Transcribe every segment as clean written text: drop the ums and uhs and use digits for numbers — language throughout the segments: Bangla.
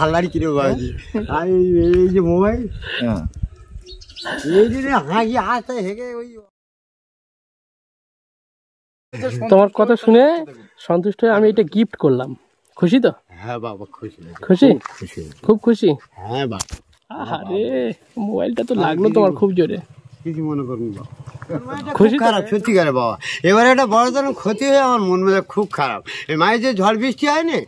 হাল্লারি কিনে বাজি আর এই যে মোবাইল এই জন্য হাঁকি হাসতে হেগে ওই তোমার কথা শুনে সন্তুষ্ট হয়ে আমি এটা গিফট করলাম। খুশি তো? হ্যাঁ বাবা খুশি খুশি, খুশি খুব খুশি। হ্যাঁ বাবা। আরে মোবাইলটা তো লাগলো তোমার খুব জোরে। কিছু মনে করুন বাবা, খুশি খারাপ সত্যি করে বাবা। এবারে একটা বড় ধরনের ক্ষতি হয়ে আমার মন মেজাজ খুব খারাপ। এই মায়ের যে ঝড় বৃষ্টি হয়নি,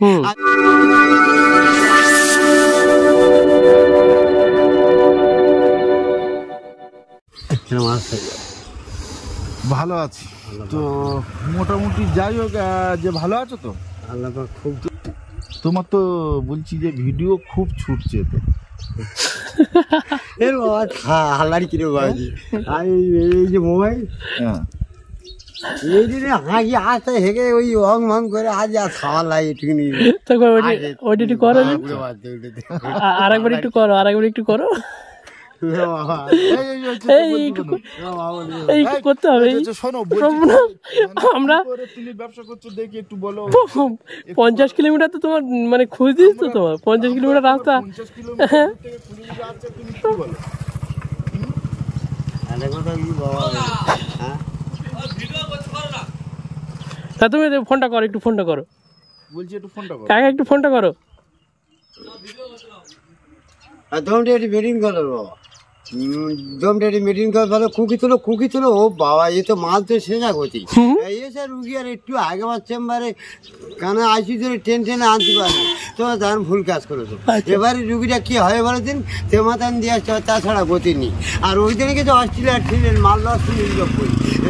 ভালো আছি তো মোটামুটি। যাই হোক, যে ভালো আছো তো? আল্লাহ খুব। তোমার তো বলছি যে ভিডিও খুব ছুটছে তো। এর বাবা হাল্লারি কিনে বাজি আর এই যে মোবাইল এই জন্য হাঁকি হাসতে হেগে ওই অং ভং করে আজ আর খাওয়ার লাগে ঠিক নেই। ওইটা করো, আরেকবার একটু করো, আরেকবার একটু করো। এই করতে হবে। আমরা 50 কিলোমিটার তো তোমার মানে খুঁজ দিস তো, তোমার 50 কিলোমিটার রাস্তা। তা তুমি ফোনটা করো, একটু ফোনটা করো। বলছি একটু ফোনটা করো, কাকা একটু ফোনটা করো। দমটা একটু মিটিং করো বাবা, দমটা একটু মিটিং করো। ভালো কুকি তুলো, কুকি তুলো। ও বাবা এ তো মাল তো সেজা গতি। এসে রুগী আর একটু আগে আমার চেম্বারে কানে আইসি ধরে টেনে আনতে পারে তো দারুণ ভুল কাজ করেছো। এবারে রুগীটা কি হয় বলে দিন, তেমাতান দিয়ে আসছে, তাছাড়া গতি নেই। আর ওই দিনকে যে অস্ট্রেলিয়ার ছিলেন মালদা 90,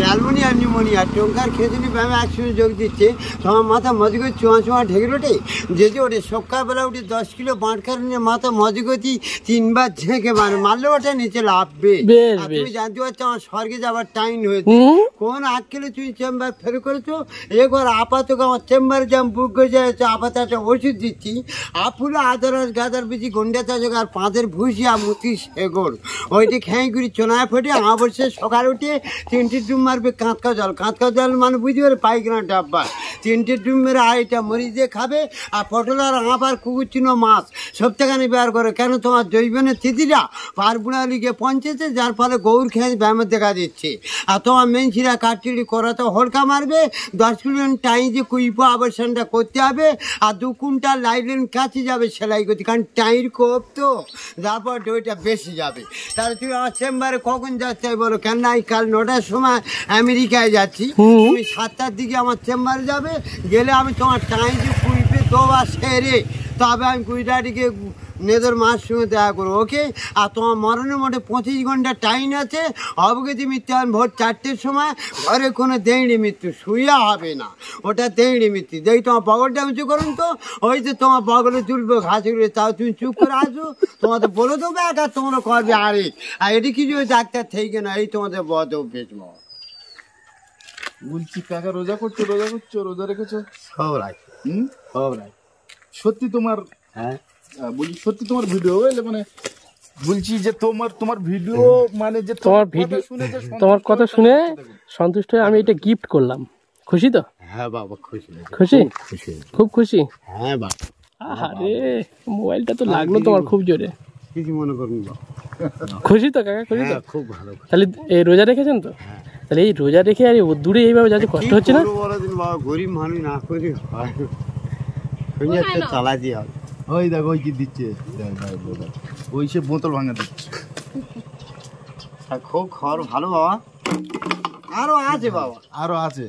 অ্যালমোনিয়া নিউমোনিয়া টোঙ্কার খেজুরি ব্যায়ামে একসঙ্গে যোগ দিচ্ছে। তোমার মাথা মজগতি চোঁয়া ঢেকে ওঠে, যে ওঠে সকালবেলা উঠে 10 কিলো বাঁটখার নিয়ে মাথা মজগতি 3 বার ঝেঁকে মারলে ওঠে নিচে লাভবে। তুমি জানতে পারছো আমার স্বর্গে যাবার টাইম হয়েছে। কোন আজকালে তুমি চেম্বার ফেরো করেছো। এবার আপাতত আমার চেম্বারে যেমন বুক হয়ে যাচ্ছে, আপাতত একটা ওষুধ দিচ্ছি। আপুলো আদারস গাদার বেশি গন্ডা চাচক আর পাঁচের ভুষি আর মুতি সেগর ওইটি খেয়ে করি চোনায় ফোটে অবশ্যই সকাল উঠে 3টে ডুম মারবে কাঁচকা জল মানে বুঝতে পারে পায়খানা ডাব্বা। 3টে ডুম মেরে আড়াইটা মরিচ দিয়ে খাবে। আর পটল আর আবার কুকুরচিনো মাছ সপ্তাহখানি বের করে। কেন তোমার জৈবনের তিথিটা পারবুড়া লিগে পৌঁছেছে, যার ফলে গৌর খেয়ে ব্যায়ামের দেখা দিচ্ছে। আর তোমার মেনছিরা কাটচিড়ি করাতে হলকা মারবে। 10 কিলো টাইম যে কুইপো আবর্ষণটা করতে হবে। আর 2 কুইন্টাল লাইলেন কাছে যাবে সেলাই করতে, কারণ টাইর কোপ তো, তারপর ওইটা বেশি যাবে। তাহলে তুমি আমার চেম্বারে কখন যাচ্ছে বলো? কেন নাই কাল 9টার সময় আমেরিকায় যাচ্ছি, তুমি 7টার দিকে আমার চেম্বারে যাবে। গেলে আমি তোমার টাইম যে কুইপে দোবা সেরে তবে আমি কুইটাটিকে নেদের মার সঙ্গে দেখা করবো, ওকে? আর তোমার মরণের মোটে 25 ঘন্টা টাইম আছে। অবগতি মৃত্যু হবে ভোর 4টের সময়। ঘরে কোনো দেইড়ি মৃত্যু শুইয়া হবে না, ওটা দেইড়ি মৃত্যু। যেই তোমার বগলটা উঁচু করুন তো, ওই যে তোমার বগলে তুলবো ঘাসগুলো, তাও তুমি চুপ করে আসো। তোমাদের বলে দেবো একা, তোমরা করবে আরেক। আর এটি কিছু ডাক্তার থেকে না, এই তোমাদের বদ অভ্যেস। বলছি কাকা রোজা করছো, রোজা রেখেছো? সব রাখ, সব রাখ। সত্যি তোমার? হ্যাঁ বলছি সত্যি তোমার ভিডিও এলে মানে বলছি যে তোমার ভিডিও মানে যে তোমার ভিডিও শুনে, তোমার কথা শুনে সন্তুষ্ট হয়ে আমি এটা গিফট করলাম। খুশি তো? হ্যাঁ বাবা খুশি, খুশি, খুব খুশি। হ্যাঁ বাবা। আরে মোবাইলটা তো লাগলো তোমার খুব জোরে। কিছু মনে করুন বাবা। খুশি তো কাকা? খুশি তো? খুব ভালো। তাহলে এই রোজা রেখেছেন তো? তাহলে এই রোজা রেখে আর দূরে এইভাবে যাতে কষ্ট হচ্ছে না। বড়দিন বাবা, গরিব মানুষ না করে হয়, চালাই দিয়ে হবে। ওই দেখো ওই কি দিচ্ছে, ওই সে বোতল ভাঙা দিচ্ছে। খুব খবর ভালো বাবা। আরো আছে বাবা, আরো আছে।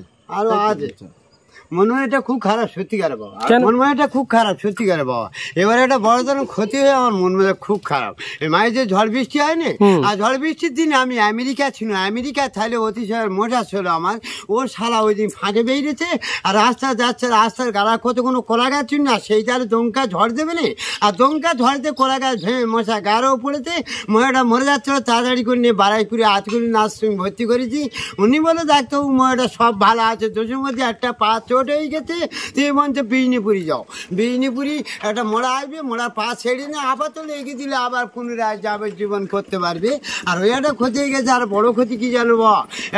মনে হয় এটা খুব খারাপ সত্যিকারে বাবা, মন এটা খুব খারাপ সত্যিকারে বাবা। এবারে একটা বড় ধরনের ক্ষতি হয়ে আমার মন মেজাজ খুব খারাপ। এই মায়ের যে ঝড় বৃষ্টি হয়নি, আর ঝড় বৃষ্টির দিনে আমি আমেরিকা ছিল, আমেরিকায় থাকলে অতিশয় মজা ছিল আমার। ও শালা ওই দিন ফাঁকে বেরিয়েছে আর রাস্তা যাচ্ছে, রাস্তার গাড়া কত কোনো কলা গাছ ছিল না, সেই তাহলে দমকা ঝড় দেবে না। আর দমকা ঝড়তে কলা গাছ ভেঙে মশা গাড়াও পড়েছে, মহিলাটা মরে যাচ্ছিল। তাড়াতাড়ি করে নিয়ে বাড়াই করে আতগুলি নার্সিং ভর্তি করেছি। উনি বলে ডাক্তারবাবু মহিলাটা সব ভালো আছে, দোষের মধ্যে একটা পা লোড হয়ে গেছে, তুমি মঞ্চে বিজনিপুরি যাও, বিজনিপুরি একটা মোড়া আসবে, মোড়ার পা ছেড়ে নিয়ে আবার তো লেগে দিলে আবার পুনরায় যাবে জীবন করতে পারবে। আর ওই একটা ক্ষতি হয়ে গেছে, আর বড় ক্ষতি কি জানবো,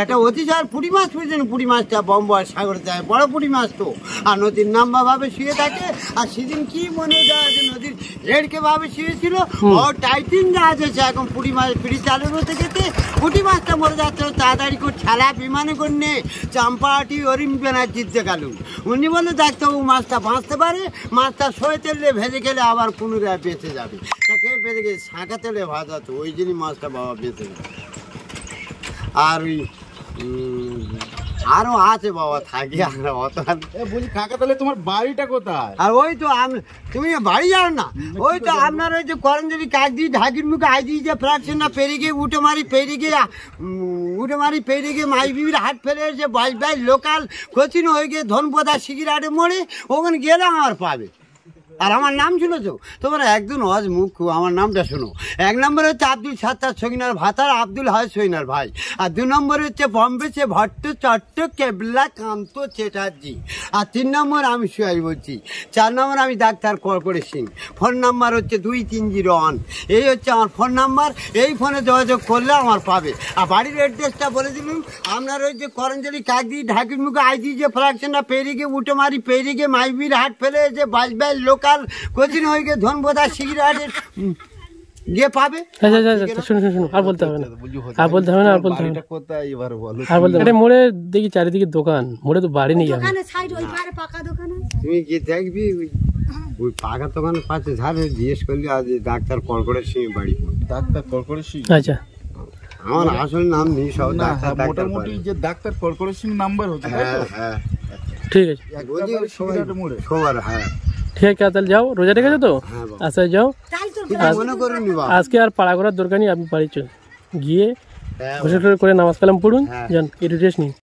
একটা অতিশয় পুঁটি মাছ বুঝলেন, পুঁটি মাছটা বম্বই সাগর যায়, বড় পুঁটি মাছ তো, আর নদীর নাম্বা ভাবে শুয়ে থাকে। আর সেদিন কি মনে যায় যে নদীর রেডকে ভাবে শুয়েছিল, ও টাইটিং জাহাজ আছে এখন পুঁটি মাছ পিড়ি চালু হতে গেছে, পুঁটি মাছটা মরে যাচ্ছে, তাড়াতাড়ি করে ঠেলা বিমানে করে নিয়ে চাম্পাহাটি অরিম ব্যানার্জির গেল। উনি বলে ডাক্তারবাবু মাছটা বাঁচতে পারে, মাছটা সয়ে তেলে ভেজে খেলে আবার পুনরায় বেঁচে যাবে। তা খেয়ে বেঁচে গেছে, শাঁখা তেলে ভাজা তো, ওই জন্যই মাছটা বাবা বেঁচে গেছে। আর ওই আরো আছে বাবা, থাকি আমরা অত। বলছি কাকা তাহলে তোমার বাড়িটা কোথায়? আর ওই তো তুমি বাড়ি যাও না, ওই তো আপনার ওই যে করঞ্জলি কাক দিয়ে ঢাকির মুখে আই দিয়ে যে ফ্রাকশন না পেরিয়ে গিয়ে উঠে মারি পেরিয়ে গিয়ে মাই বিবির হাট ফেলে এসে বাই লোকাল কোচিন হয়ে গিয়ে ধনপদা শিগিরাটে মোড়ে ওখানে গেলে আমার পাবে। আর আমার নাম ছিল তো তোমরা একদম অজ মুখ, আমার নামটা শোনো। 1 নম্বরে হচ্ছে আব্দুল সাত্তার সৈনার ভাতার আব্দুল হয় সৈনার ভাই। আর 2 নম্বরে হচ্ছে বম্বে সে ভট্ট চট্ট কেবলা কান্ত চ্যাটার্জি। আর 3 নম্বর আমি সুয়াই বলছি। 4 নম্বর আমি doctor corporate Singh. Phone number হচ্ছে 2301। এই হচ্ছে আমার ফোন নাম্বার, এই ফোনে যোগাযোগ করলে আমার পাবে। আর বাড়ির অ্যাড্রেসটা বলে দিলুন, আপনার ওই যে করঞ্জলি কাকদি ঢাকির মুখে আইজি যে ফ্রাকশনটা পেরিয়ে গিয়ে উঠে মারি পেরিয়ে গিয়ে মাইবির হাট ফেলে যে বাই লোকাল কোচিন হয়ে গিয়ে ধনবোধা শিগিরাটের গিয়ে পাবে। শুনুন, আর বলতে হবে না, আর বলতে হবে না, আর বলতে হবে না, কোথায় এবার বলো? আর বলতে হবে না। মোড়ে দেখি চারিদিকে দোকান, মোড়ে তো বাড়ি নেই। তুমি কি দেখবি ওই পাকা দোকানের পাশে ঝাড়ে জিজ্ঞেস করলি আজ ডাক্তার কর্পোরেট সিং বাড়ি। Doctor corporation? আচ্ছা, আমার আসল নাম নেই, সব না, ডাক্তার মোটামুটি যে ডাক্তার কর্পোরেশন নাম্বার হচ্ছে, তাই তো? হ্যাঁ ঠিক আছে, সবার। হ্যাঁ ঠিক আছে, তাহলে যাও, রোজা রেখেছো তো? আচ্ছা যাও, মনে করুন আজকে আর পাড়া করার দরকার নেই, আপনি বাড়ি চল গিয়ে গোসল করে নামাজ কালাম পড়ুন, যান একটু রেস্ট নিন।